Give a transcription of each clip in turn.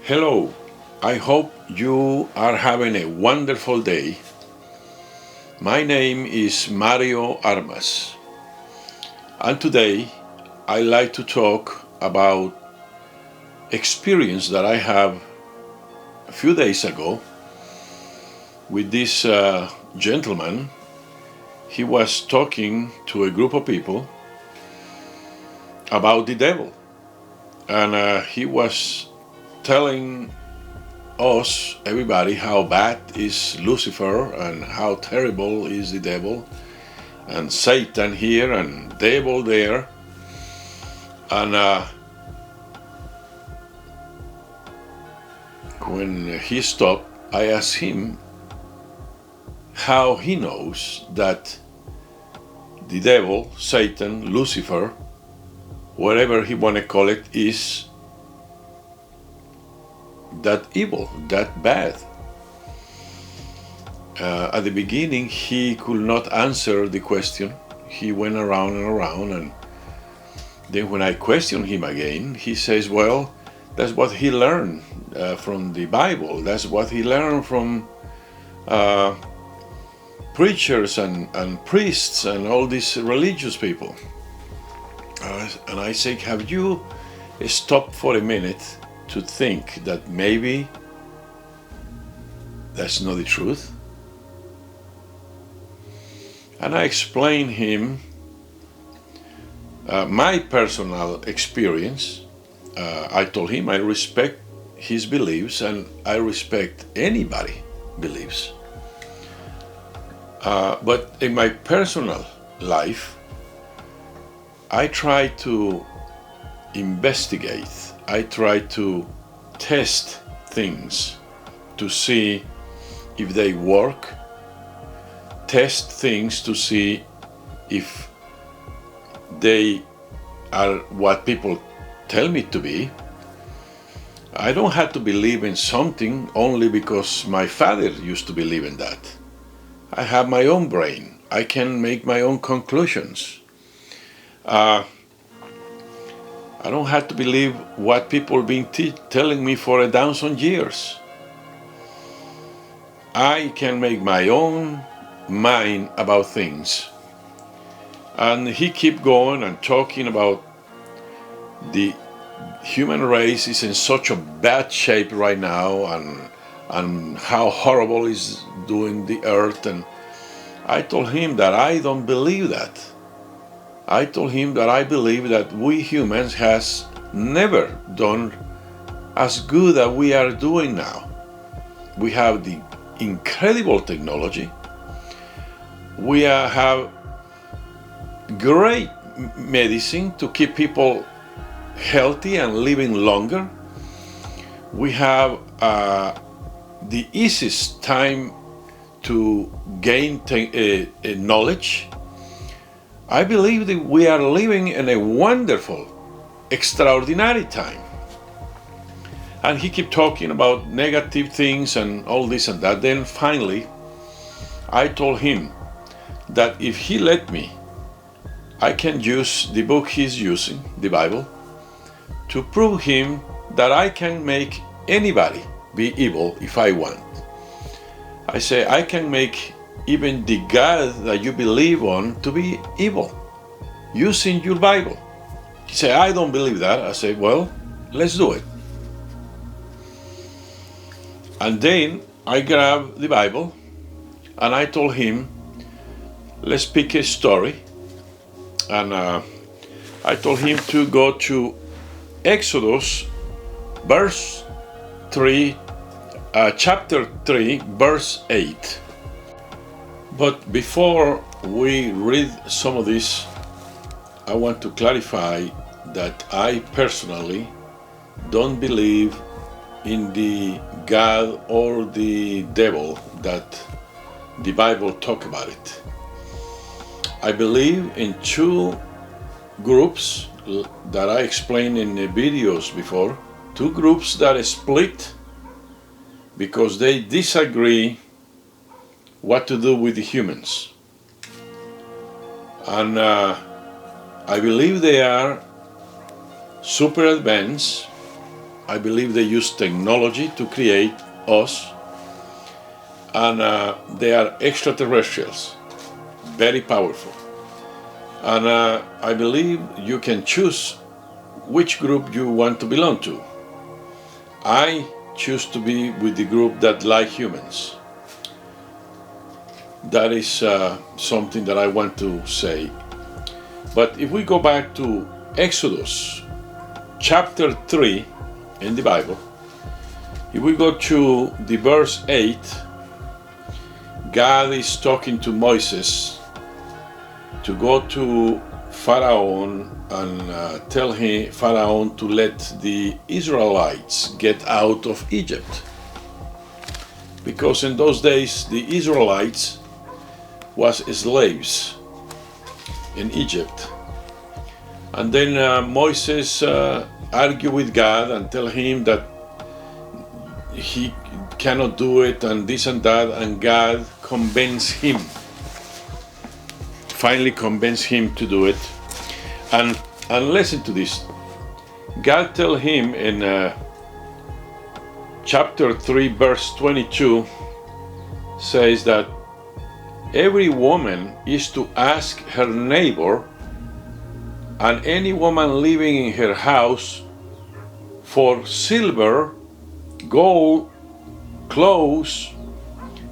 Hello, I hope you are having a wonderful day. My name is Mario Armas, and today I like to talk about experience that I have a few days ago with this gentleman. He was talking to a group of people about the devil, and he was telling us, everybody, how bad is Lucifer and how terrible is the devil, and Satan here and devil there. And when he stopped, I asked him how he knows that the devil, Satan, Lucifer, whatever he want to call it, is that evil, that bad. At the beginning, he could not answer the question. He went around and around, and then when I questioned him again, he says, well, that's what he learned from the Bible. That's what he learned from preachers and priests and all these religious people. And I say, have you stopped for a minute to think that maybe that's not the truth? And I explained him my personal experience. I told him I respect his beliefs and I respect anybody's beliefs. But in my personal life, I try to investigate. I try to test things to see if they work, test things to see if they are what people tell me to be. I don't have to believe in something only because my father used to believe in that. I have my own brain. I can make my own conclusions. I don't have to believe what people have been telling me for 1,000 years. I can make my own mind about things. And he kept going and talking about the human race is in such a bad shape right now, and how horrible is doing the earth. And I told him that I don't believe that. I told him that I believe that we humans has never done as good as we are doing now. We have the incredible technology. We have great medicine to keep people healthy and living longer. We have the easiest time to gain knowledge. I believe that we are living in a wonderful, extraordinary time. And he kept talking about negative things and all this and that. Then finally, I told him that if he let me, I can use the book he's using, the Bible, to prove him that I can make anybody be evil if I want. I say, I can make even the God that you believe on to be evil, using your Bible. He said, I don't believe that. I said, well, let's do it. And then I grabbed the Bible and I told him, let's pick a story. And I told him to go to Exodus chapter 3, verse 8. But before we read some of this, I want to clarify that I personally don't believe in the God or the devil that the Bible talk about it. I believe in two groups that I explained in the videos before, two groups that split because they disagree what to do with the humans. And I believe they are super advanced, I believe they use technology to create us, and they are extraterrestrials, very powerful. And I believe you can choose which group you want to belong to. I choose to be with the group that like humans. That is something that I want to say. But if we go back to Exodus chapter 3 in the Bible, if we go to the verse 8, God is talking to Moses to go to Pharaoh and tell Pharaoh to let the Israelites get out of Egypt. Because in those days the Israelites was slaves in Egypt. And then Moses argued with God and tell him that he cannot do it and this and that, and God finally convinced him to do it. And listen to this. God tell him in chapter 3 verse 22 says that every woman is to ask her neighbor and any woman living in her house for silver, gold, clothes.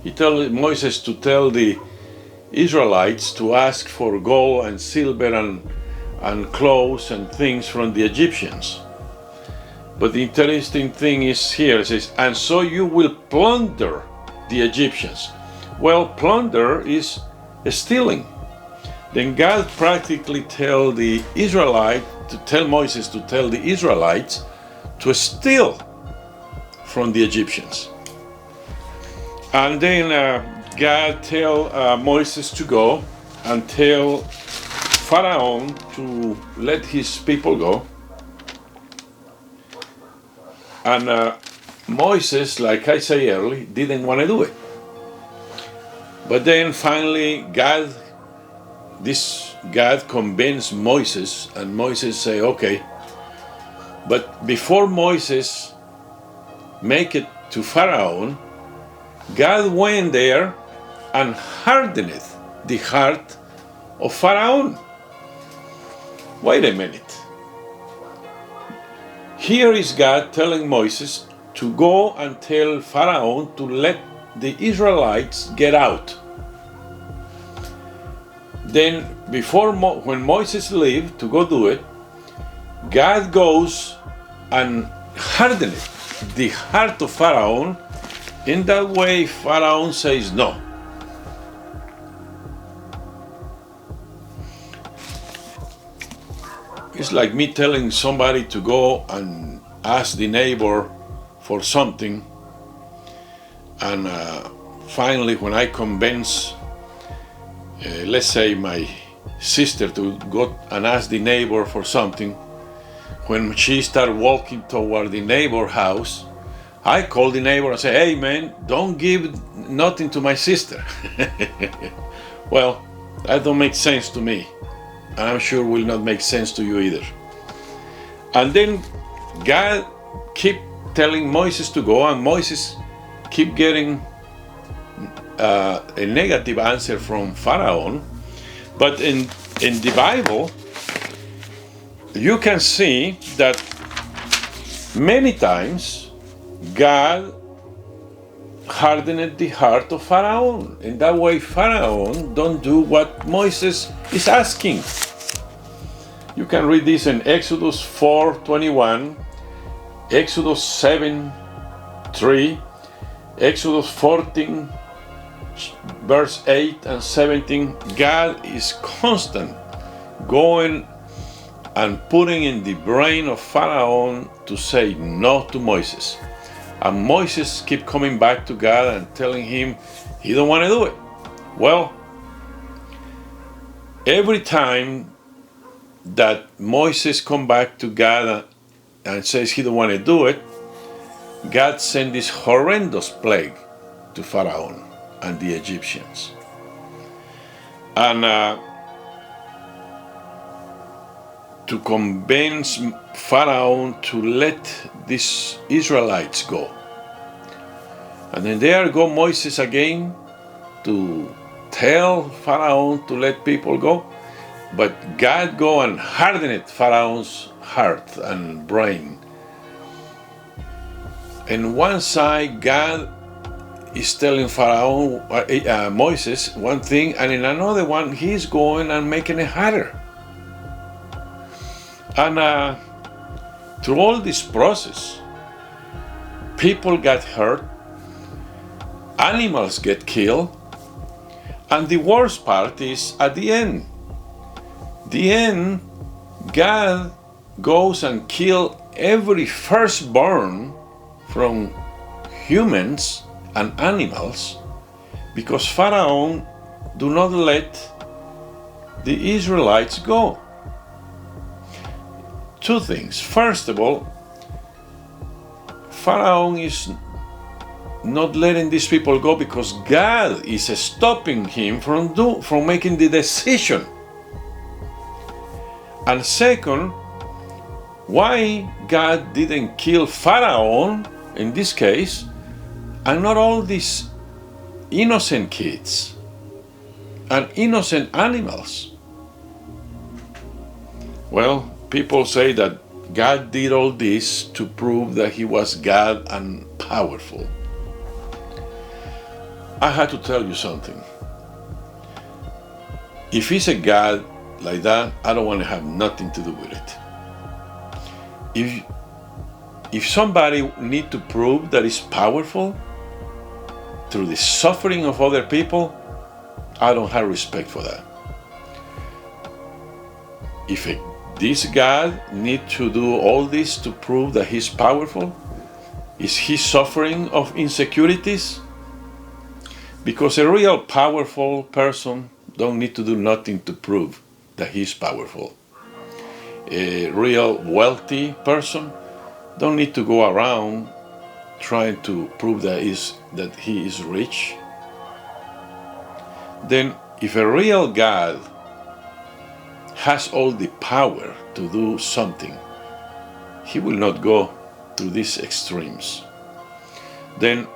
He told Moses to tell the Israelites to ask for gold and silver and clothes and things from the Egyptians. But the interesting thing is here, it says, and so you will plunder the Egyptians. Well, plunder is stealing. Then God practically tell Moses to tell the Israelites to steal from the Egyptians. And then God tell Moses to go and tell Pharaoh to let his people go. And Moses, like I say earlier, didn't want to do it. But then finally God convinced Moses, and Moses say, okay. But before Moses make it to Pharaoh, God went there and hardened the heart of Pharaoh. Wait a minute. Here is God telling Moses to go and tell Pharaoh to let the Israelites get out. Then when Moses left to go do it, God goes and hardens the heart of Pharaoh. In that way, Pharaoh says no. It's like me telling somebody to go and ask the neighbor for something, and finally when I convince, let's say my sister, to go and ask the neighbor for something, when she started walking toward the neighbor house, I call the neighbor and say, hey man, don't give nothing to my sister. Well, that don't make sense to me. And I'm sure will not make sense to you either. And then God keep telling Moses to go, and Moses keep getting a negative answer from Pharaoh. But in the Bible, you can see that many times God hardened the heart of Pharaoh. In that way, Pharaoh don't do what Moses is asking. You can read this in Exodus 4:21, Exodus 7:3, Exodus 14, verse 8 and 17. God is constant going and putting in the brain of Pharaoh to say no to Moses. And Moses keep coming back to God and telling him he don't want to do it. Well, every time that Moses come back to God and says he don't want to do it, God sent this horrendous plague to Pharaoh and the Egyptians. And to convince Pharaoh to let these Israelites go. And then there go Moses again to tell Pharaoh to let people go. But God go and hardened Pharaoh's heart and brain. And one side, God is telling Pharaoh, Moses, one thing, and in another one, he's going and making it harder. And through all this process, people got hurt, animals get killed, and the worst part is at the end. The end, God goes and kills every firstborn from humans and animals because Pharaoh do not let the Israelites go. Two things. First of all, Pharaoh is not letting these people go because God is stopping him from making the decision. And second, why God didn't kill Pharaoh in this case and not all these innocent kids and innocent animals? Well, people say that God did all this to prove that he was God and powerful. I had to tell you something. If he's a God like that, I don't want to have nothing to do with it. If somebody need to prove that he's powerful through the suffering of other people, I don't have respect for that. If this God need to do all this to prove that he's powerful, is he suffering of insecurities? Because a real powerful person don't need to do nothing to prove that he's powerful. A real wealthy person don't need to go around trying to prove that he is rich. Then if a real God has all the power to do something, he will not go to these extremes. Then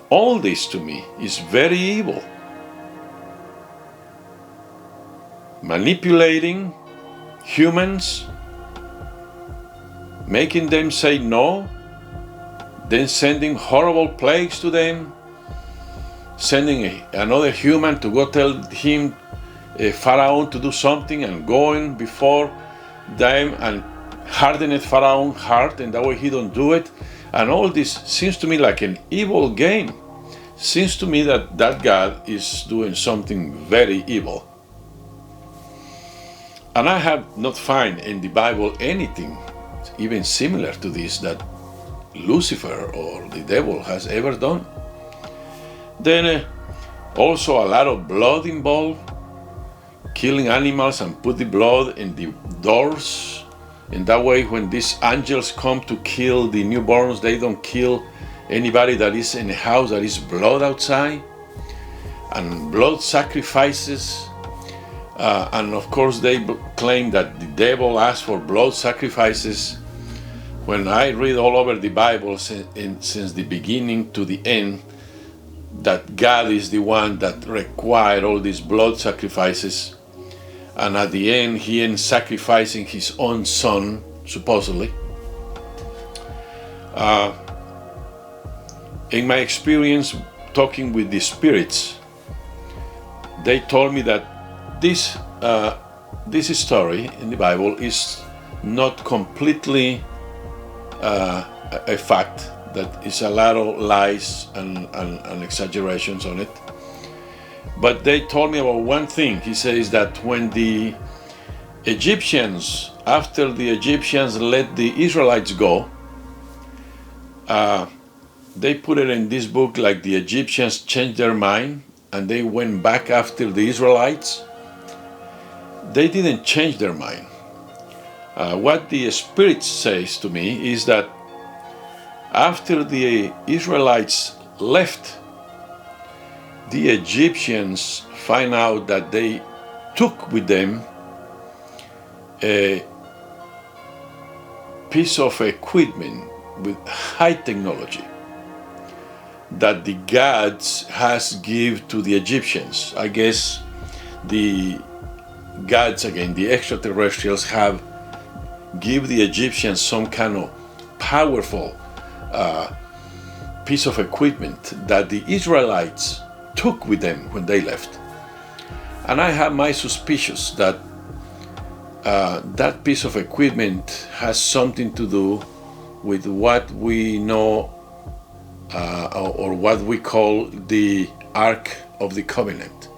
all this to me is very evil. Manipulating humans, making them say no, then sending horrible plagues to them, sending another human to go tell him, Pharaoh, to do something, and going before them and hardening Pharaoh's heart, and that way he don't do it. And all this seems to me like an evil game. Seems to me that God is doing something very evil. And I have not found in the Bible anything even similar to this that Lucifer or the devil has ever done. Then also a lot of blood involved, killing animals and put the blood in the doors. And that way when these angels come to kill the newborns, they don't kill anybody that is in a house that is blood outside. And blood sacrifices. And of course they claim that the devil asked for blood sacrifices. When I read all over the Bible since the beginning to the end, that God is the one that required all these blood sacrifices. And at the end, he ends sacrificing his own son, supposedly. In my experience talking with the spirits, they told me that this story in the Bible is not completely a fact, that is a lot of lies and exaggerations on it. But they told me about one thing. He says that when the Egyptians, after the Egyptians let the Israelites go, they put it in this book like the Egyptians changed their mind and they went back after the Israelites. They didn't change their mind. What the Spirit says to me is that after the Israelites left, the Egyptians find out that they took with them a piece of equipment with high technology that the gods has give to the Egyptians. I guess the gods, again, the extraterrestrials, have give the Egyptians some kind of powerful piece of equipment that the Israelites took with them when they left. And I have my suspicions that that piece of equipment has something to do with what we know or what we call the Ark of the Covenant.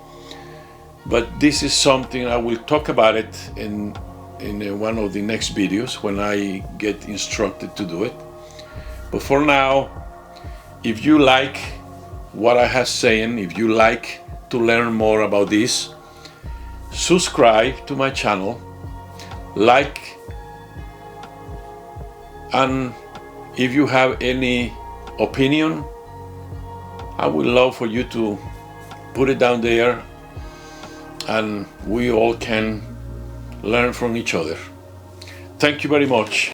But this is something I will talk about it in one of the next videos when I get instructed to do it. But for now, if you like what I have saying, if you like to learn more about this, subscribe to my channel, like, and if you have any opinion, I would love for you to put it down there and we all can learn from each other. Thank you very much.